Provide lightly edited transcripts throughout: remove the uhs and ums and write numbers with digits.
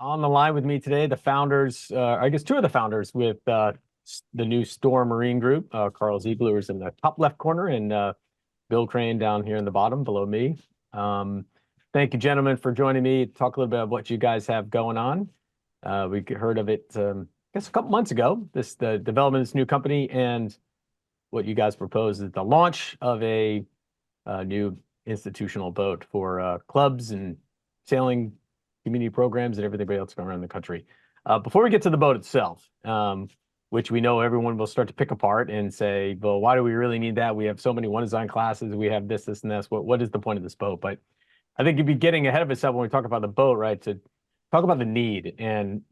on the line with me today, the founders, I guess two of the founders with the new Storm Marine Group. Karl Zeigler is in the top left corner, and Bill Crane down here in the bottom below me. Thank you, gentlemen, for joining me to talk a little bit about what you guys have going on. We heard of it, I guess, a couple months ago, the development of this new company, and what you guys proposed is the launch of a new institutional boat for clubs and sailing community programs and everything else going around the country. Before we get to the boat itself, which we know everyone will start to pick apart and say, well, why do we really need that? We have so many one design classes. We have this, and this. What is the point of this boat? But I think you'd be getting ahead of itself when we talk about the boat, right? To talk about the need. And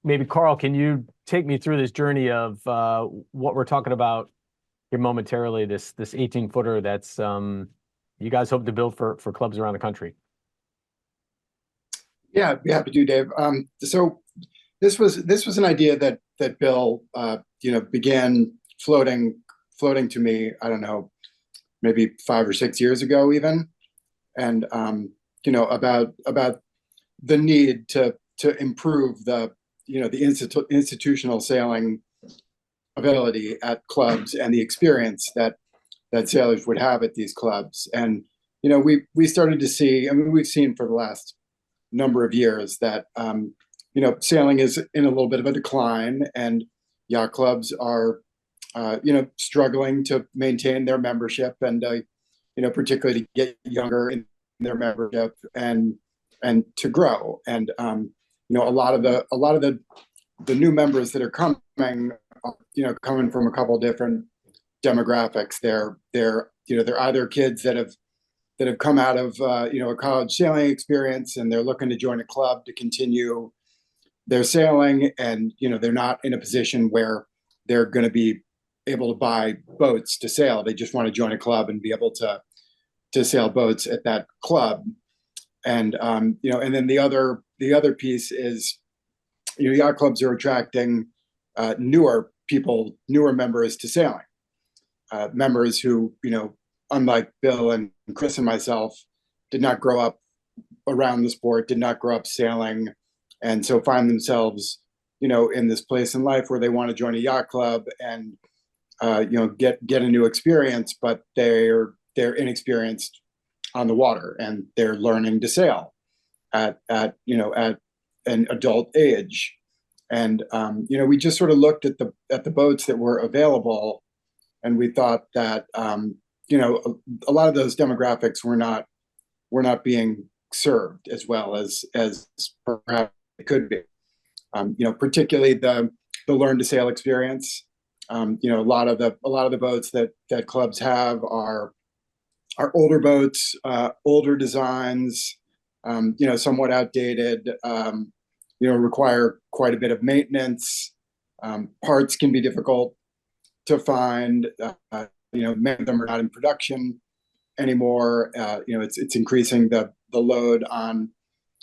maybe, Karl, can you take me through this journey of what we're talking about here momentarily, this 18-footer that's you guys hope to build for clubs around the country? Yeah, I'd be happy to, Dave. So this was an idea that Bill began floating to me, I don't know, maybe 5 or 6 years ago even, and about the need to improve the institutional sailing ability at clubs and the experience that sailors would have at these clubs. And we started to see, I mean, we've seen for the last number of years that sailing is in a little bit of a decline, and yacht clubs are struggling to maintain their membership, and particularly to get younger in their membership and to grow. And a lot of the new members that are coming, coming from a couple of different demographics. They're either kids that have come out of a college sailing experience, and they're looking to join a club to continue their sailing, and they're not in a position where they're going to be able to buy boats to sail. They just want to join a club and be able to sail boats at that club. And and then the other piece is yacht clubs are attracting newer members to sailing. Members who, unlike Bill and Chris and myself, did not grow up around the sport, did not grow up sailing, and so find themselves, in this place in life where they want to join a yacht club and, get a new experience, but they're inexperienced on the water, and they're learning to sail at an adult age. And we just sort of looked at the boats that were available, and we thought that a lot of those demographics were not being served as well as perhaps it could be. Particularly the learn to sail experience. A lot of the boats that clubs have are older boats, older designs, somewhat outdated. Require quite a bit of maintenance. Parts can be difficult to find. Many of them are not in production anymore. It's increasing the load on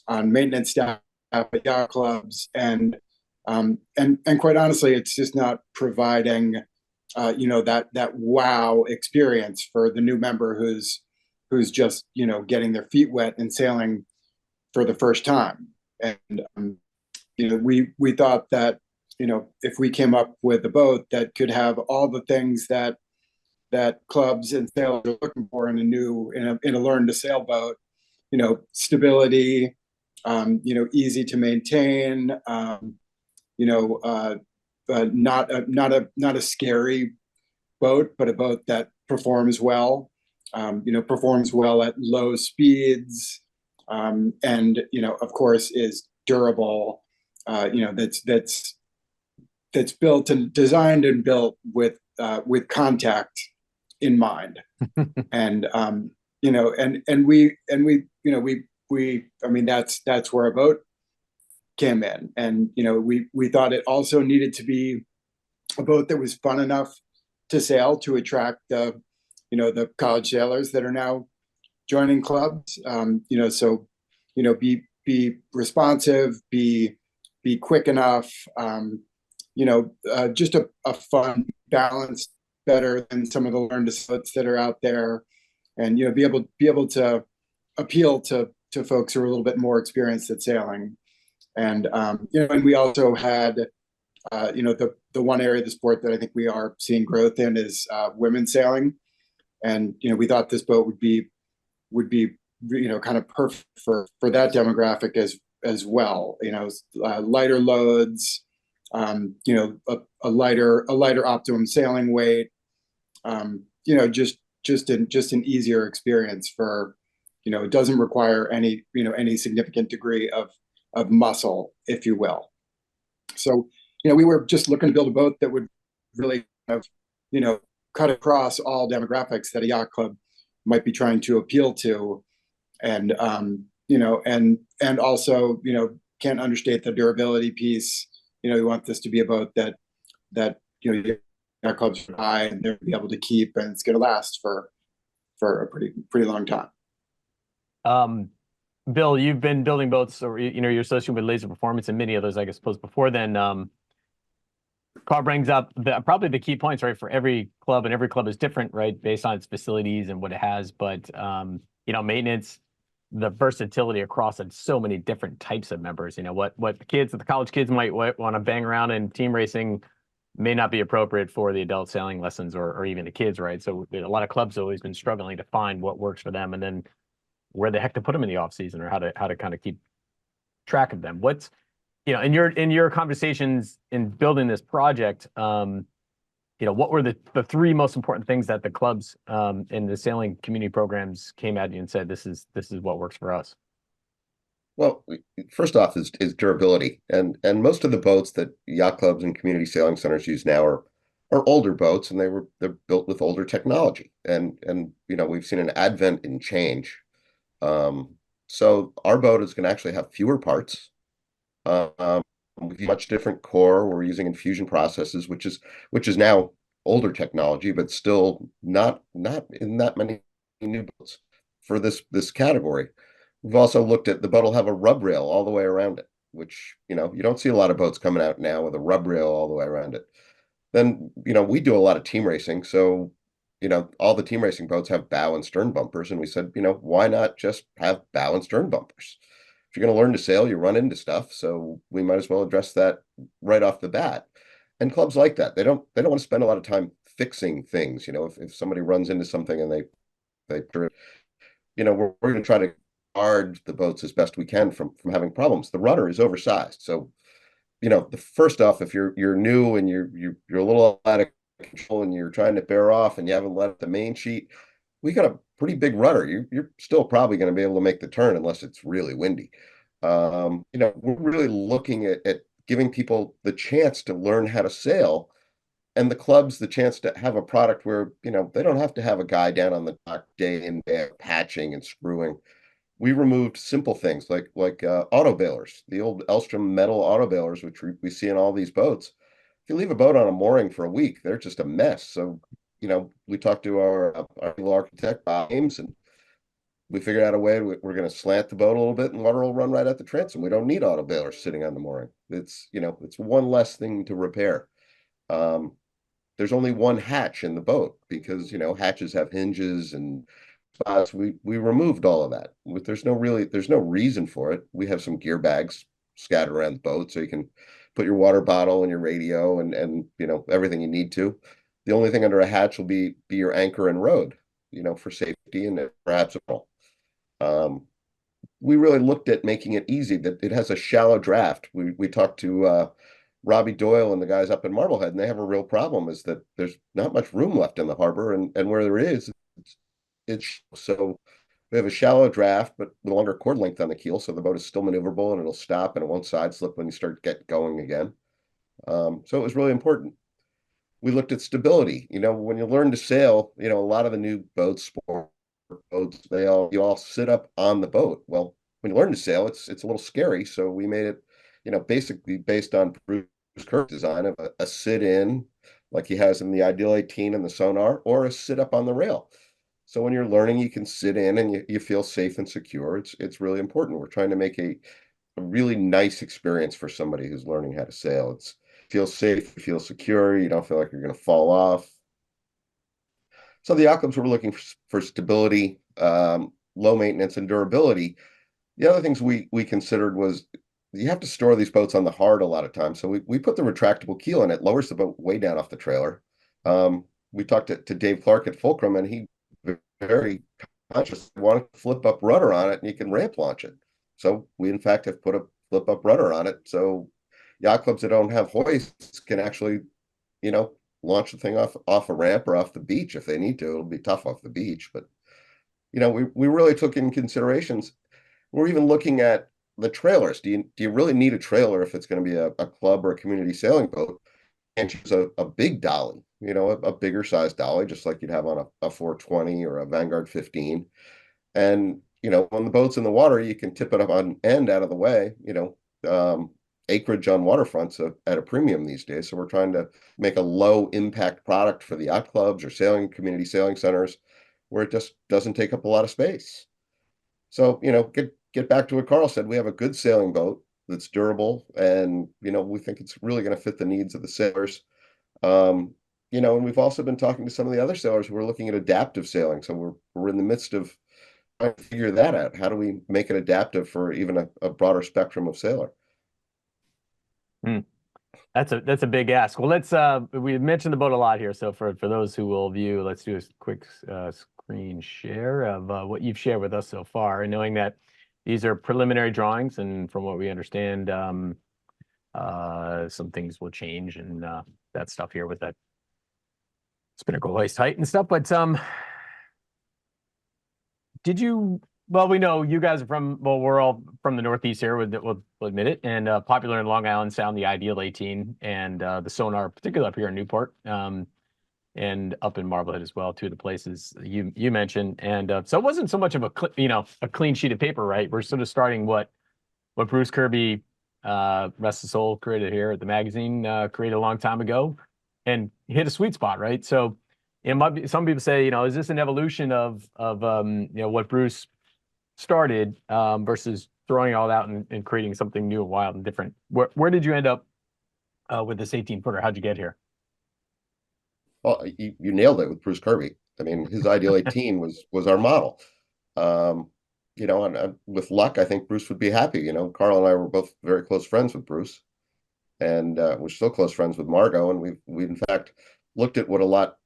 maintenance staff at yacht clubs, and quite honestly, it's just not providing that wow experience for the new member who's just getting their feet wet and sailing for the first time. And we thought that if we came up with a boat that could have all the things that clubs and sailors are looking for in a learn to sail boat, stability, easy to maintain, not a scary boat, but a boat that performs well, performs well at low speeds, and of course is durable. That's built and designed and built with contact in mind. And that's where a boat came in. And we thought it also needed to be a boat that was fun enough to sail to attract the college sailors that are now joining clubs. Be responsive, be quick enough, just a fun, balanced, better than some of the learn to sails that are out there, and be able to appeal to folks who are a little bit more experienced at sailing. And and we also had the one area of the sport that I think we are seeing growth in is women's sailing, and we thought this boat would be kind of perfect for that demographic as well. Lighter loads, a lighter optimum sailing weight, just an easier experience for it doesn't require any significant degree of muscle, if you will. So we were just looking to build a boat that would really kind of cut across all demographics that a yacht club might be trying to appeal to, and and also can't understate the durability piece. We want this to be a boat that yacht clubs buy and they'll be able to keep, and it's going to last for a pretty long time. Bill, you've been building boats, or you're associated with Laser Performance and many others, I suppose, before then. Carl brings up probably the key points, right, for every club, and every club is different, right, based on its facilities and what it has. But maintenance, the versatility across it, so many different types of members. What the college kids might want to bang around in team racing may not be appropriate for the adult sailing lessons or even the kids, right? So a lot of clubs have always been struggling to find what works for them, and then where the heck to put them in the off season, or how to kind of keep track of them. What's in your conversations in building this project, what were the three most important things that the clubs in the sailing community programs came at you and said, this is what works for us? Well, first off is durability, and most of the boats that yacht clubs and community sailing centers use now are older boats, and they're built with older technology, and we've seen an advent in change. So our boat is going to actually have fewer parts, with much different core. We're using infusion processes, which is now older technology, but still not in that many new boats for this category. We've also looked at the boat will have a rub rail all the way around it, which you don't see a lot of boats coming out now with a rub rail all the way around it. Then we do a lot of team racing, so all the team racing boats have bow and stern bumpers, and we said, why not just have bow and stern bumpers? If you're going to learn to sail, you run into stuff, so we might as well address that right off the bat. And clubs like that, they don't want to spend a lot of time fixing things. If somebody runs into something and they we're going to try to guard the boats as best we can from having problems. The rudder is oversized, so the first off, if you're new and you're a little out of control and you're trying to bear off and you haven't let the main sheet, we got a pretty big rudder. You're still probably going to be able to make the turn unless it's really windy. We're really looking at giving people the chance to learn how to sail, and the clubs the chance to have a product where they don't have to have a guy down on the dock day in day out patching and screwing. We removed simple things like auto bailers, the old Elstrom metal auto bailers, which we see in all these boats. If you leave a boat on a mooring for a week, they're just a mess. So, we talked to our architect, Bob Ames, and we figured out a way. We're going to slant the boat a little bit, and water will run right at the transom. We don't need auto bailers sitting on the mooring. It's one less thing to repair. There's only one hatch in the boat because hatches have hinges and spots. We removed all of that. There's no reason for it. We have some gear bags scattered around the boat, so you can put your water bottle and your radio and everything you need to. The only thing under a hatch will be your anchor and rode, for safety and perhaps a roll. We really looked at making it easy. That it has a shallow draft. We talked to Robbie Doyle and the guys up in Marblehead, and they have a real problem is that there's not much room left in the harbor, and where there is, it's so we have a shallow draft, but with a longer cord length on the keel, so the boat is still maneuverable and it'll stop and it won't side slip when you start going again. So it was really important. We looked at stability. When you learn to sail, a lot of the new boats, sport boats, you all sit up on the boat. Well, when you learn to sail, it's a little scary. So we made it, basically based on Bruce Kirk's design of a sit in, like he has in the Ideal 18 and the Sonar, or a sit up on the rail. So when you're learning, you can sit in and you feel safe and secure. It's really important. We're trying to make a really nice experience for somebody who's learning how to sail. It feels safe, you feel secure, you don't feel like you're going to fall off. So the outcomes were looking for stability, low maintenance, and durability. The other things we considered was you have to store these boats on the hard a lot of times. So we put the retractable keel in. It lowers the boat way down off the trailer. We talked to Dave Clark at Fulcrum, and he very conscious wanted to flip up rudder on it, and you can ramp launch it. So we in fact have put a flip up rudder on it. So yacht clubs that don't have hoists can actually, launch the thing off a ramp or off the beach if they need to. It'll be tough off the beach, but we really took in considerations. We're even looking at the trailers. Do you really need a trailer if it's going to be a club or a community sailing boat? And choose a big dolly, a bigger size dolly, just like you'd have on a 420 or a Vanguard 15. And, when the boat's in the water, you can tip it up on end out of the way, acreage on waterfronts at a premium these days. So we're trying to make a low impact product for the yacht clubs or community sailing centers where it just doesn't take up a lot of space. So, get back to what Karl said. We have a good sailing boat that's durable, and we think it's really going to fit the needs of the sailors. And we've also been talking to some of the other sailors who are looking at adaptive sailing. So we're in the midst of trying to figure that out. How do we make it adaptive for even a broader spectrum of sailor? That's a big ask. Well, let's we mentioned the boat a lot here. So for those who will view, let's do a quick screen share of what you've shared with us so far, and knowing that these are preliminary drawings, and from what we understand, some things will change and that stuff here with that spinnaker hoist height and stuff. But well, we know you guys are we're all from the Northeast here, we'll admit it, and popular in Long Island Sound, the Ideal 18, and the Sonar, particularly up here in Newport, and up in Marblehead as well, two of the places you mentioned. And so it wasn't so much of a clean sheet of paper, right? We're sort of starting what Bruce Kirby, rest his soul, created here at the magazine, created a long time ago, and hit a sweet spot, right? So it might be, some people say, is this an evolution of what Bruce started versus throwing all out and creating something new and wild and different? Where did you end up with this 18-footer? How'd you get here? Well, you nailed it with Bruce Kirby. I mean, his Ideal 18 was our model. And with luck, I think Bruce would be happy. Karl and I were both very close friends with Bruce, and we're still close friends with Margot. And we in fact looked at what a lot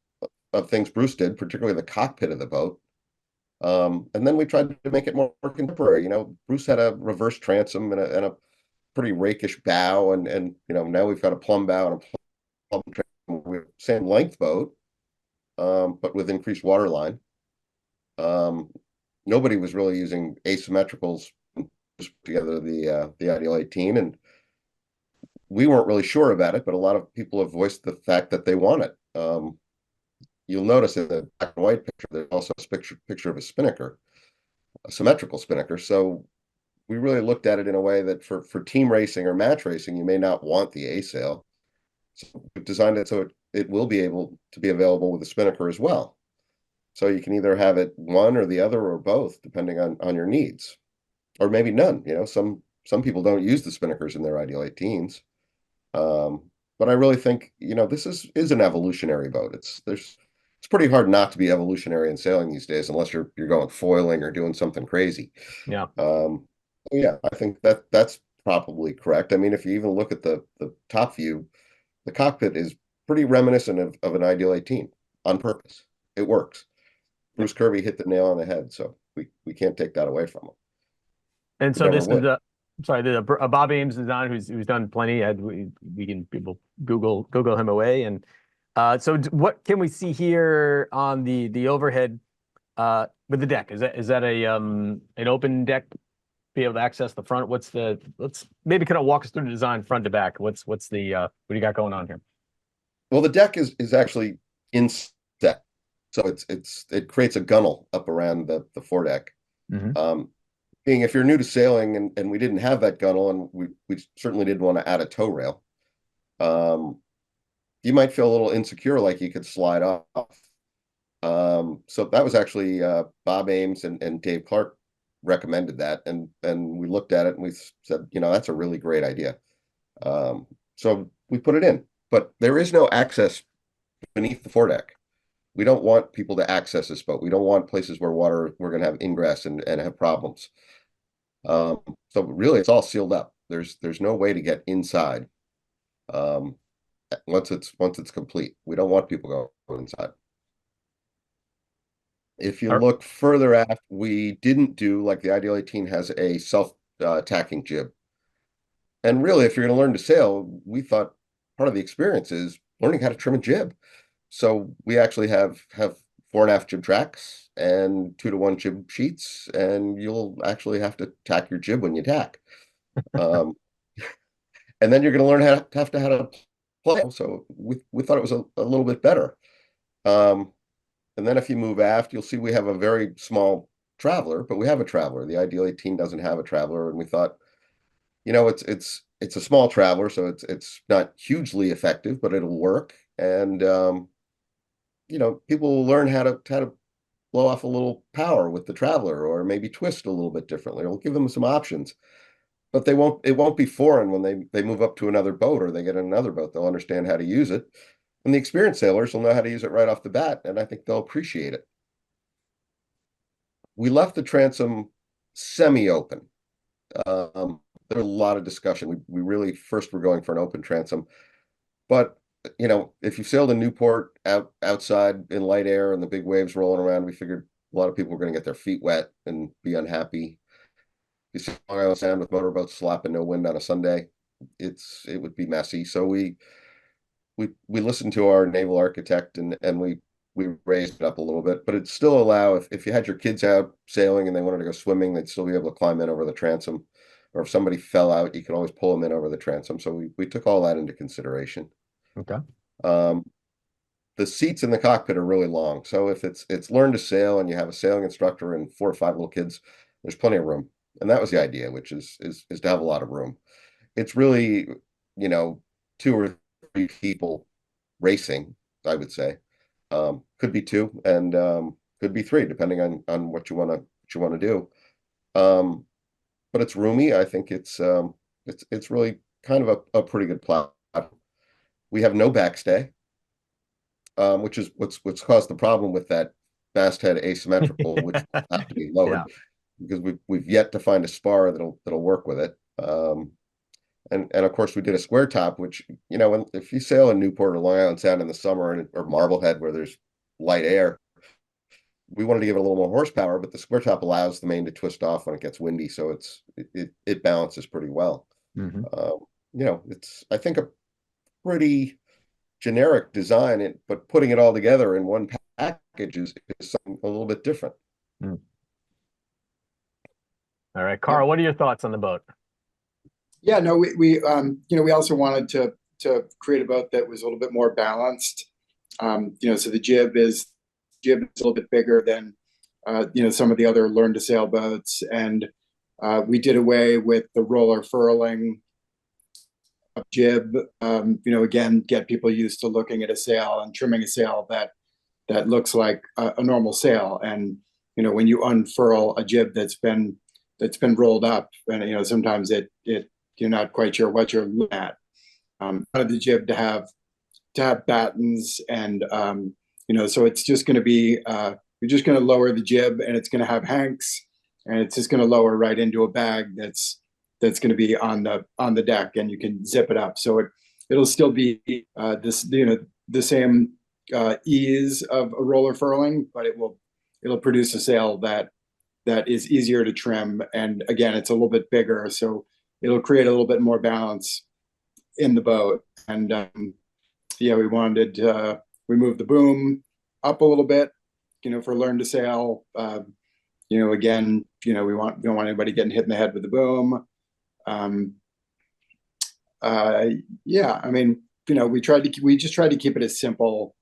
of things Bruce did, particularly the cockpit of the boat. And then we tried to make it more contemporary. Bruce had a reverse transom and a pretty rakish bow, and now we've got a plumb bow and a plumb transom. Same length boat, but with increased waterline. Nobody was really using asymmetricals together the Ideal 18, and we weren't really sure about it, but a lot of people have voiced the fact that they want it. You'll notice in the black and white picture, there's also a picture of a spinnaker, a symmetrical spinnaker. So we really looked at it in a way that for team racing or match racing, you may not want the A sail. So we've designed it so it will be able to be available with a spinnaker as well. So you can either have it one or the other or both, depending on your needs, or maybe none. Some people don't use the spinnakers in their Ideal 18s. But I really think, this is an evolutionary boat. It's pretty hard not to be evolutionary in sailing these days, unless you're going foiling or doing something crazy. Yeah. Yeah, I think that's probably correct. I mean, if you even look at the top view, the cockpit is pretty reminiscent of an Ideal 18 on purpose. It works. Bruce Kirby hit the nail on the head, so we can't take that away from him. And so this is a Bob Ames design who's done plenty. We can people Google him away. And so what can we see here on the overhead with the deck? Is that an open deck? Be able to access the front? Let's maybe kind of walk us through the design front to back. What's what do you got going on here? Well, the deck is actually inset, so it creates a gunnel up around the foredeck. Mm-hmm. Being if you're new to sailing and we didn't have that gunnel, and we certainly didn't want to add a tow rail, you might feel a little insecure, like you could slide off. So that was actually Bob Ames and Dave Clark recommended that, and we looked at it and we said, that's a really great idea. So we put it in, but there is no access beneath the foredeck. We don't want people to access this boat. We don't want places where we're going to have ingress and have problems. So really, it's all sealed up. There's no way to get inside. Once it's complete, we don't want people going inside. If you Or- look further aft, we didn't do, like, the Ideal 18 has a self tacking jib. And really, if you're going to learn to sail, we thought part of the experience is learning how to trim a jib. So we actually have 4.5 jib tracks and 2-to-1 jib sheets, and you'll actually have to tack your jib when you tack. And then you're going to learn how to play. So we thought it was a little bit better. And then if you move aft, you'll see we have a very small traveler, but we have a traveler. The Ideal 18 doesn't have a traveler, and we thought, it's a small traveler, so it's not hugely effective, but it'll work. And people will learn how to blow off a little power with the traveler, or maybe twist a little bit differently. We'll give them some options, but it won't be foreign when they move up to another boat or they get in another boat. They'll understand how to use it. And the experienced sailors will know how to use it right off the bat, and I think they'll appreciate it. We left the transom semi-open. There was a lot of discussion. We really first were going for an open transom, but if you sailed in Newport outside in light air and the big waves rolling around, we figured a lot of people were going to get their feet wet and be unhappy. You see Long Island Sound with motorboats slapping no wind on a Sunday, it would be messy. So we listened to our naval architect, and we raised it up a little bit, but it'd still allow, if you had your kids out sailing and they wanted to go swimming, they'd still be able to climb in over the transom. Or if somebody fell out, you could always pull them in over the transom. So we took all that into consideration. Okay. The seats in the cockpit are really long. So if it's learn to sail and you have a sailing instructor and 4 or 5 little kids, there's plenty of room. And that was the idea, which is to have a lot of room. It's really, 2 or 3 people racing, I would say. Could be 2 and could be 3, depending on what you want to do. But it's roomy. I think it's really kind of a pretty good platform. We have no backstay, which is what's caused the problem with that masthead asymmetrical, which will have to be lowered. Yeah. Because we've yet to find a spar that'll work with it. And of course we did a square top, which, if you sail in Newport or Long Island Sound in the summer, or Marblehead where there's light air, we wanted to give it a little more horsepower, but the square top allows the main to twist off when it gets windy, so it balances pretty well. Mhm. It's, I think, a pretty generic design, but putting it all together in one package is something a little bit different. All right, Karl, what are your thoughts on the boat? Yeah, no, we we also wanted to create a boat that was a little bit more balanced. So the jib is a little bit bigger than some of the other learn to sail boats, and we did away with the roller furling jib. Again, get people used to looking at a sail and trimming a sail that looks like a normal sail. And when you unfurl a jib that's been rolled up, and sometimes you're not quite sure what you're looking at. Wanted the jib to have battens, and so it's just going to be you're just going to lower the jib, and it's going to have hanks, and it's just going to lower right into a bag that's going to be on the deck, and you can zip it up. So it'll still be the same ease of a roller furling, but it'll produce a sail that is easier to trim, and again, it's a little bit bigger, so it'll create a little bit more balance in the boat. And we wanted we moved the boom up a little bit, for learn to sail. Again, we don't want anybody getting hit in the head with the boom. We just tried to keep it as simple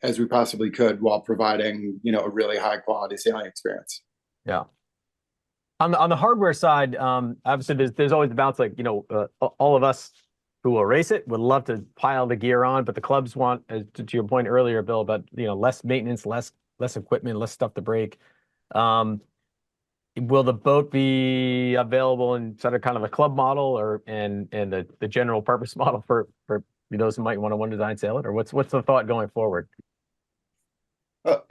as we possibly could while providing, a really high quality sailing experience. Yeah. On the hardware side, obviously there's always the balance, like, all of us who will race it would love to pile the gear on, but the clubs want, to your point earlier, Bill, about, less maintenance, less equipment, less stuff to break. Will the boat be available in sort of kind of a club model and the general purpose model for those who might want to one design sail it, or what's the thought going forward? I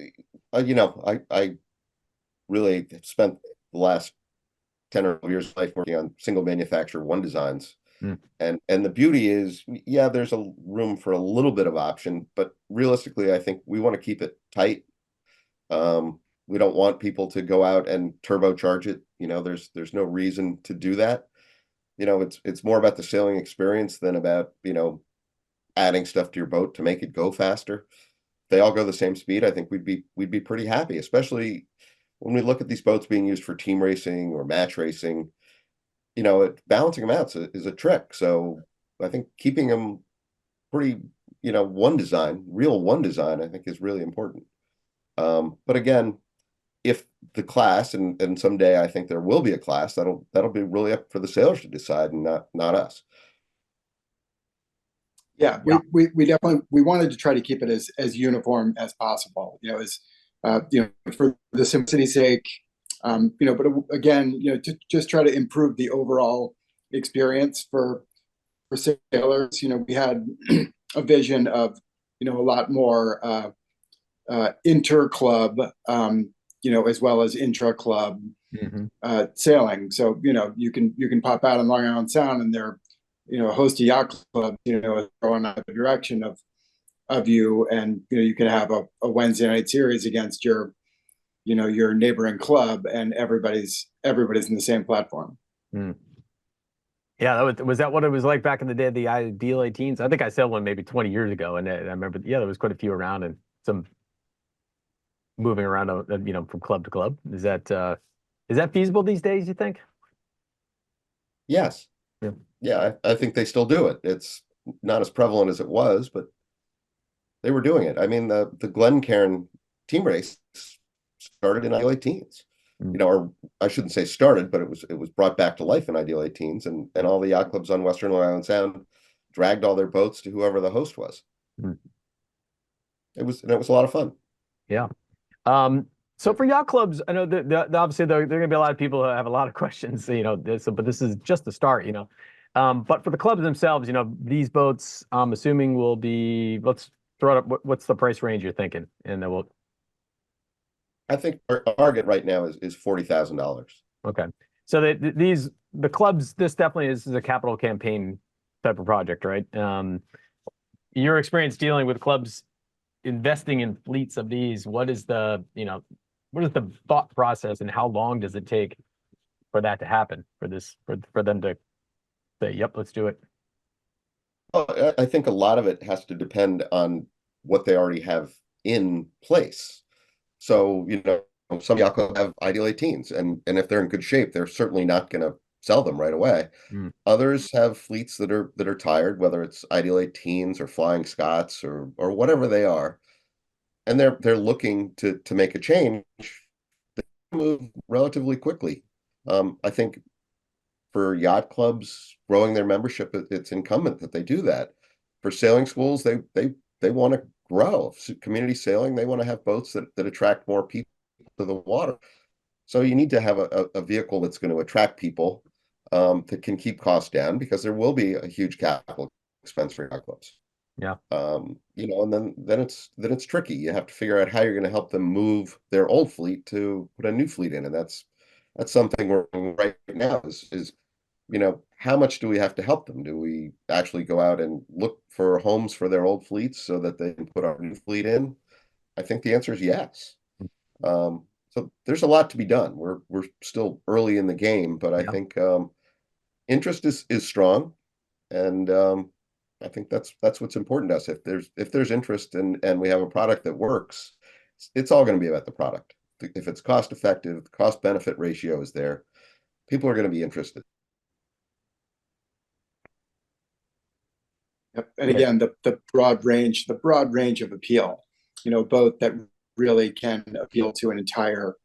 really spent the last 10 or 12 years of life working on single manufacturer one designs. Mm. And the beauty is, yeah, there's a room for a little bit of option, but realistically, I think we want to keep it tight. We don't want people to go out and turbocharge it. There's no reason to do that. It's more about the sailing experience than about, adding stuff to your boat to make it go faster. If they all go the same speed, I think we'd be pretty happy, especially when we look at these boats being used for team racing or match racing. Balancing them out is a trick. So I think keeping them pretty, real one design, I think is really important. But again, if the class, and someday I think there will be a class, that'll be really up for the sailors to decide, and not us. Yeah, Yeah. we definitely, we wanted to try to keep it as uniform as possible, for the simplicity's sake, but again, to just try to improve the overall experience for sailors. We had a vision of, a lot more inter-club, as well as intra-club sailing. So, you can pop out on Long Island Sound and there, a host of yacht clubs, going out the direction of you, and you can have a Wednesday night series against your neighboring club, and everybody's in the same platform. Mm. Yeah, was that what it was like back in the day of the Ideal 18s? I think I sailed one maybe 20 years ago, and I remember, yeah, there was quite a few around and some moving around, from club to club. Is that feasible these days, you think? Yes. Yeah. Yeah, I think they still do it. It's not as prevalent as it was, but they were doing it. I mean, the Glencairn team race started in Ideal 18s. Or I shouldn't say started, but it was brought back to life in Ideal 18s, and all the yacht clubs on Western Long Island Sound dragged all their boats to whoever the host was. Mm. It was a lot of fun. Yeah. So for yacht clubs, I know that obviously there are going to be a lot of people who have a lot of questions, but this is just the start, But for the clubs themselves, these boats, I'm assuming will be, let's throw it up. What's the price range you're thinking? And then I think our target right now is $40,000. Okay. So the clubs, this definitely is a capital campaign type of project, right? Your experience dealing with clubs investing in fleets of these, what is the thought process, and how long does it take for that to happen, for them to say, yep, let's do it? Well, I think a lot of it has to depend on what they already have in place. So, some yacht clubs have Ideal 18s, and if they're in good shape, they're certainly not going to sell them right away. Mm. Others have fleets that are tired, whether it's Ideal 18s or Flying Scots or whatever they are, and they're looking to make a change. They move relatively quickly. I think for yacht clubs growing their membership, it's incumbent that they do that. For sailing schools, they want to grow. Community sailing, they want to have boats that attract more people to the water. So you need to have a vehicle that's going to attract people, that can keep costs down, because there will be a huge capital expense for yacht clubs. Yeah. And then it's tricky. You have to figure out how you're going to help them move their old fleet to put a new fleet in, and that's something we're doing right now. Is how much do we have to help them? Do we actually go out and look for homes for their old fleets so that they can put our new fleet in? I think the answer is yes. So there's a lot to be done. We're still early in the game, but I think interest is strong, and I think that's what's important to us. If there's interest and we have a product that works, it's all going to be about the product. If it's cost effective, the cost benefit ratio is there, people are going to be interested. Yep. And again, the broad range of appeal, both that really can appeal to an entire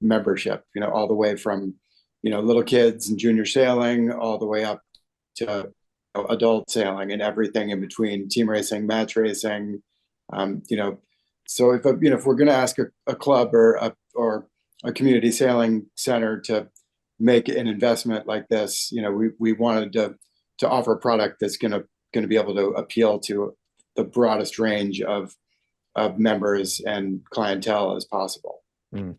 membership, all the way from, little kids and junior sailing, all the way up to adult sailing, and everything in between, team racing, match racing. So if we're going to ask a club or a community sailing center to make an investment like this, we wanted to offer a product that's going to be able to appeal to the broadest range of members and clientele as possible. Mm.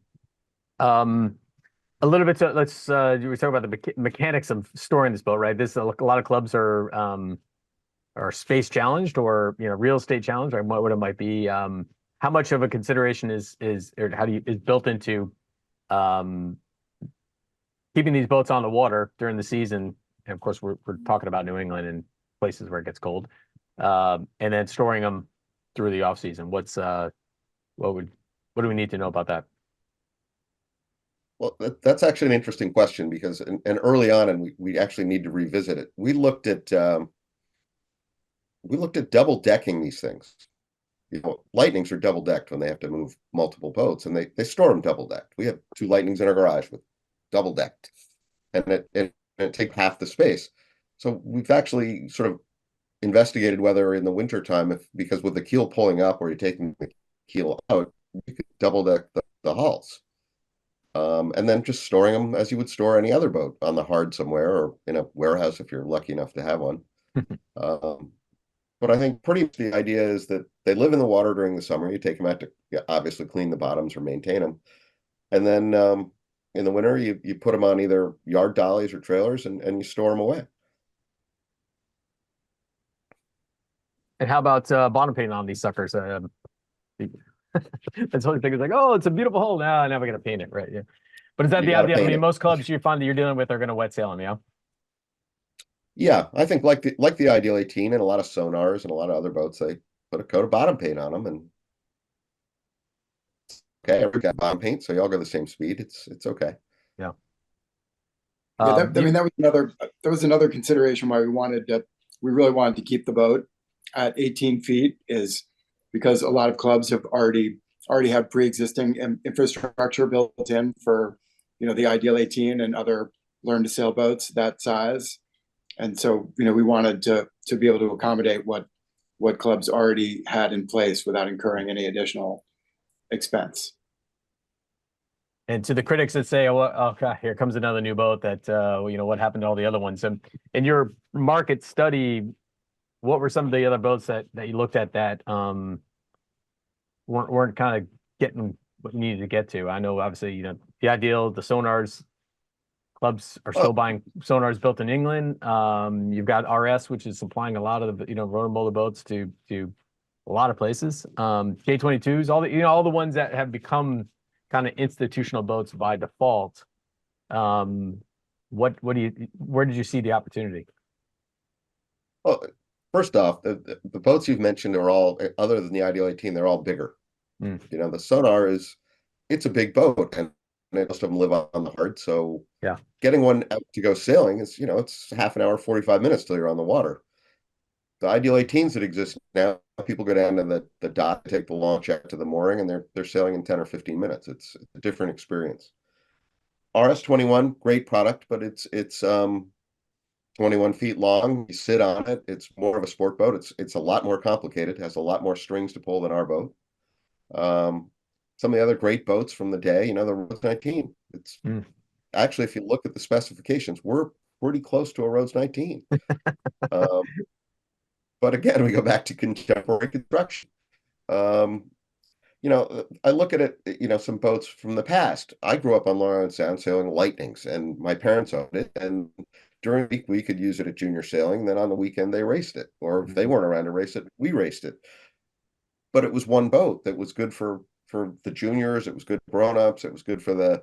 A little bit. Let's you were talking about the mechanics of storing this boat, right? This a lot of clubs are space challenged or real estate challenged, or what it might be. How much of a consideration is or how do you is built into um, keeping these boats on the water during the season? And of course, we're talking about New England and places where it gets cold, and then storing them through the off season. What would what do we need to know about that? Well, that's actually an interesting question because and early on, and we actually need to revisit it. We looked at double decking these things. Lightnings are double decked when they have to move multiple boats, and they store them double decked. We have two Lightnings in our garage with double decked, and it takes half the space. So we've actually sort of investigated whether in the winter time, if because with the keel pulling up or you're taking the keel out, you could double deck the hulls. And then just storing them as you would store any other boat on the hard somewhere or in a warehouse if you're lucky enough to have one. Um, but I think pretty much the idea is that they live in the water during the summer. You take them out to obviously clean the bottoms or maintain them. And then in the winter, you put them on either yard dollies or trailers and you store them away. And how about bottom paint on these suckers? That's the only thing is like, oh, it's a beautiful hole. Now I'm never gonna paint it, right? Yeah. But is that You the got to idea? I paint mean, it. most clubs you find that you're dealing with are gonna wet sail them, yeah. Yeah, I think like the Ideal 18 and a lot of sonars and a lot of other boats, they put a coat of bottom paint on them and okay, everybody got bottom paint, so y'all go the same speed. It's okay. Yeah. Yeah, I You, mean, that was another consideration why we really wanted to keep the boat at 18 feet is because a lot of clubs have already have pre-existing infrastructure built in for, the Ideal 18 and other learn to sail boats that size. And so, we wanted to be able to accommodate what clubs already had in place without incurring any additional expense. and to the critics that say, oh, oh God, here comes another new boat that what happened to all the other ones? And in your market study, what were some of the other boats that you looked at that weren't kind of getting what you needed to get to? I know obviously, the ideal, the sonars clubs are still Well, buying sonars built in England. You've got RS, which is supplying a lot of the rotor boats to a lot of places. K22s, all the ones that have become kind of institutional boats by default. Where did you see the opportunity? well, first off, the boats you've mentioned are all, other than the Ideal 18, they're all bigger. Mm, The Sonar it's a big boat, and most of them live on the hard. So yeah. getting one out to go sailing is, it's half an hour, 45 minutes till you're on the water. The Ideal 18s that exist now, people go down to the dock, take the launch out to the mooring, and they're sailing in 10 or 15 minutes. It's a different experience. RS21, great product, but it's 21 feet long. You sit on it. It's more of a sport boat. It's a lot more complicated. It has a lot more strings to pull than our boat. Some of the other great boats from the day, the Rhodes 19. It's Mm. actually, if you look at the specifications, we're pretty close to a Rhodes 19. Um, but again, we go back to contemporary construction. Um, I look at it, some boats from the past. I grew up on Long Island Sound sailing Lightnings, and my parents owned it. And during the week, we could use it at junior sailing. Then on the weekend, they raced it. Or if they weren't around to race it, we raced it. But it was one boat that was good for the juniors. It was good for grown-ups. It was good for the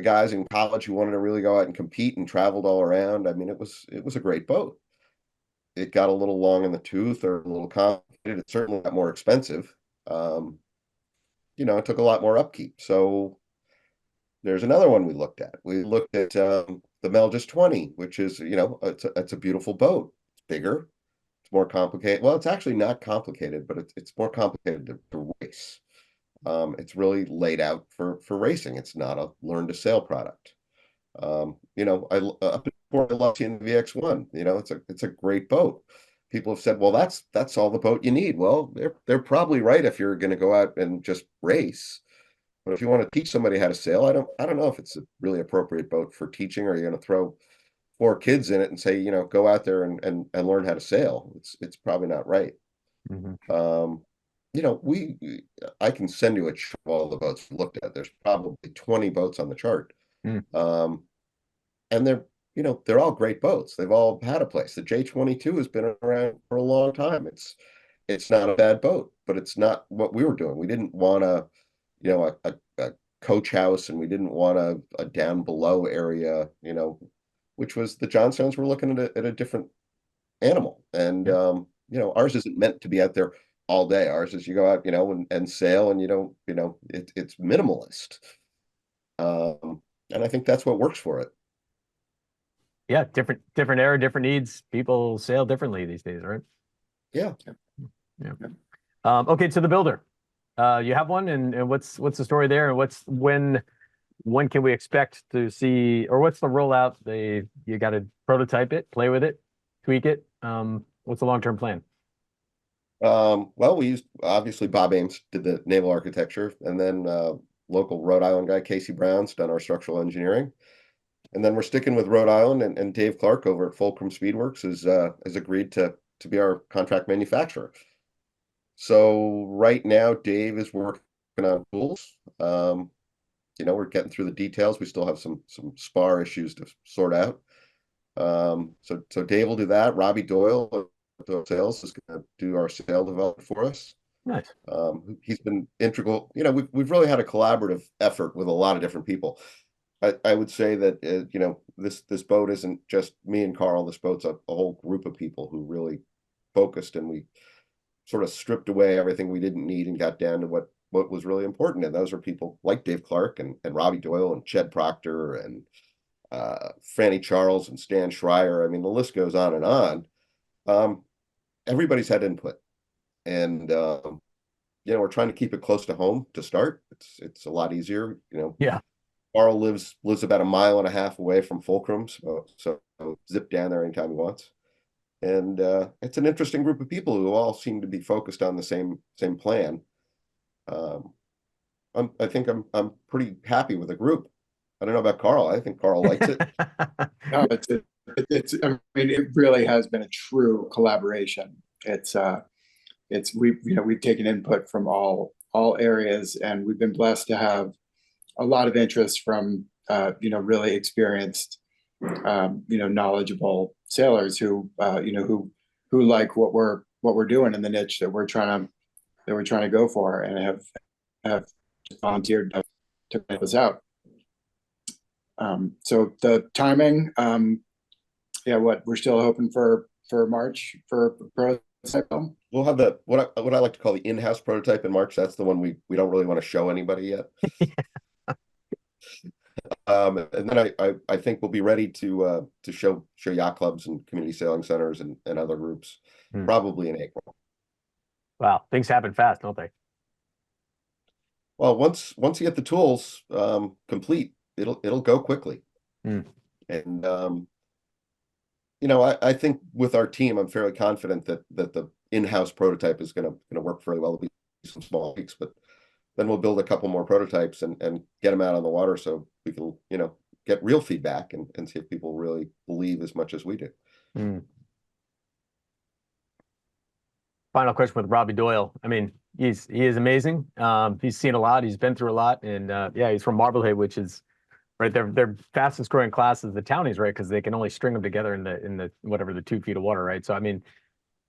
guys in college who wanted to really go out and compete and traveled all around. I mean, it was a great boat. It got a little long in the tooth or a little complicated. It certainly got more expensive. It took a lot more upkeep. So there's another one we looked at. We looked at the Melgis 20, which is, it's a beautiful boat. It's bigger. It's more complicated. Well, it's actually not complicated, but it's more complicated to race. It's really laid out for racing. It's not a learn to sail product. Up before I love seeing the VX1. It's a great boat. People have said, well, that's all the boat you need. Well, they're probably right if you're going to go out and just race. But if you want to teach somebody how to sail, I don't know if it's a really appropriate boat for teaching, or you're going to throw 4 kids in it and say, go out there and learn how to sail. It's probably not right. Mhm. I can send you a chart of all the boats we looked at. There's probably 20 boats on the chart. Mm. And they're all great boats. They've all had a place. The J22 has been around for a long time. It's not a bad boat, but it's not what we were doing. We didn't want a coach house, and we didn't want a down below area, which was the Johnstones were looking at a different animal. And ours isn't meant to be out there all day. Ours is you go out, and sail, and you don't, it's minimalist. And I think that's what works for it. Yeah, different era, different needs. People sail differently these days, right? Yeah. Yeah. Okay, so the builder. You have one, and what's the story there, and when can we expect to see, or what's the rollout? You got to prototype it, play with it, tweak it. What's the long-term plan? Well, we used, obviously, Bob Ames did the naval architecture, and then local Rhode Island guy Casey Brown's done our structural engineering. And then we're sticking with Rhode Island, and Dave Clark over at Fulcrum Speedworks has agreed to be our contract manufacturer. So right now, Dave is working on tools. We're getting through the details. We still have some spar issues to sort out. So Dave will do that. Robbie Doyle of sales is going to do our sale development for us. Nice. He's been integral. We've really had a collaborative effort with a lot of different people. I would say that this boat isn't just me and Karl. This boat's a whole group of people who really focused, and we sort of stripped away everything we didn't need and got down to what was really important. And those are people like Dave Clark and Robbie Doyle and Ched Proctor and Franny Charles and Stan Schreier. I mean, the list goes on and on. Everybody's had input, and we're trying to keep it close to home to start. It's a lot easier. Yeah. Karl lives about 1.5 miles away from Fulcrum, so zip down there anytime he wants. And it's an interesting group of people who all seem to be focused on the same plan. I think I'm pretty happy with the group. I don't know about Karl. I think Karl likes it. No, I mean, it really has been a true collaboration. We've taken input from all areas, and we've been blessed to have a lot of interest from really experienced knowledgeable sailors who like what we're doing in the niche that we're trying to go for, and have volunteered to help us out. So the timing, we're still hoping for March for prototype. We'll have what I like to call the in-house prototype in March. That's the one we don't really want to show anybody yet. And then I think we'll be ready to show yacht clubs and community sailing centers and other groups probably in April. Wow, things happen fast, don't they? Well, once you get the tools complete, it'll go quickly. And I think with our team, I'm fairly confident that the in-house prototype is going to work very well. There'll be some small tweaks, but then we'll build a couple more prototypes and get them out on the water so we can get real feedback and see if people really believe as much as we do. Final question with Robbie Doyle. I mean, he is amazing. He's seen a lot. He's been through a lot, and he's from Marblehead, which is right. Their fastest growing class is the townies, right? Because they can only string them together in the whatever the 2 feet of water, right? So I mean,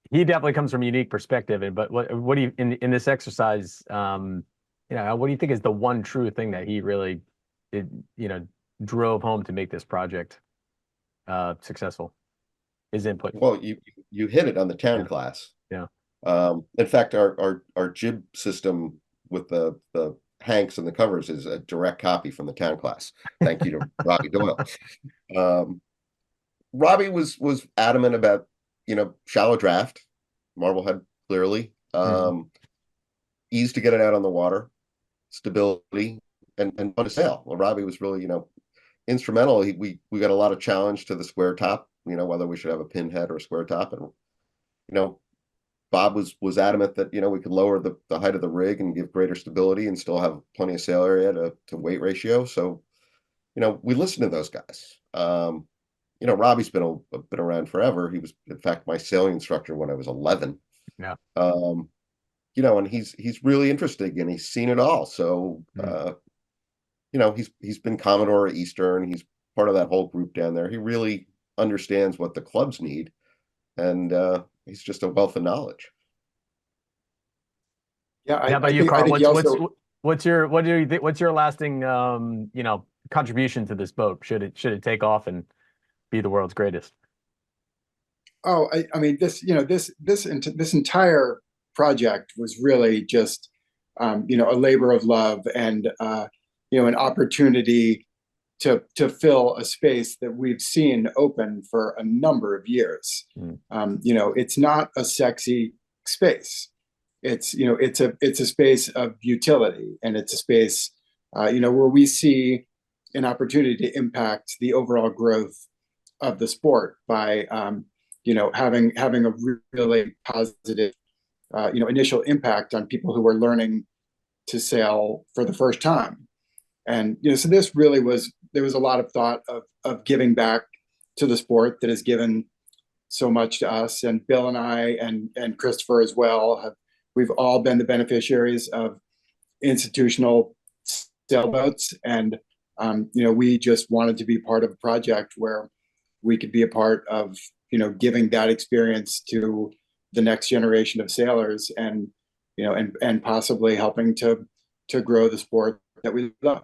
he definitely comes from a unique perspective. But what do you in this exercise? What do you think is the one true thing that he really drove home to make this project successful? His input. Well, you hit it on the town class. Yeah. In fact, our jib system with the hanks and the covers is a direct copy from the town class. Thank you to Robbie Doyle. Robbie was adamant about shallow draft, Marblehead clearly, ease to get it out on the water, stability, and fun to sail. Well, Robbie was really instrumental. We got a lot of challenge to the square top, whether we should have a pin head or a square top, and Bob was adamant that we could lower the height of the rig and give greater stability and still have plenty of sail area to weight ratio. So we listened to those guys. Robbie's been around forever. He was, in fact, my sailing instructor when I was 11. Yeah. And he's really interesting and he's seen it all. So he's been Commodore at Eastern. He's part of that whole group down there. He really understands what the clubs need, and he's just a wealth of knowledge. Yeah, How about I you, think Carl? he also. What's your lasting contribution to this boat? Should it take off and be the world's greatest? Oh, I mean, this entire project was really just, a labor of love and, an opportunity to fill a space that we've seen open for a number of years. Mm. It's not a sexy space. It's a space of utility, and it's a space, where we see an opportunity to impact the overall growth of the sport by, having a really positive, initial impact on people who are learning to sail for the first time. And so this really there was a lot of thought of giving back to the sport that has given so much to us. And Bill and I and Christopher as well we've all been the beneficiaries of institutional sailboats, and we just wanted to be part of a project where we could be a part of giving that experience to the next generation of sailors, and and possibly helping to grow the sport that we love.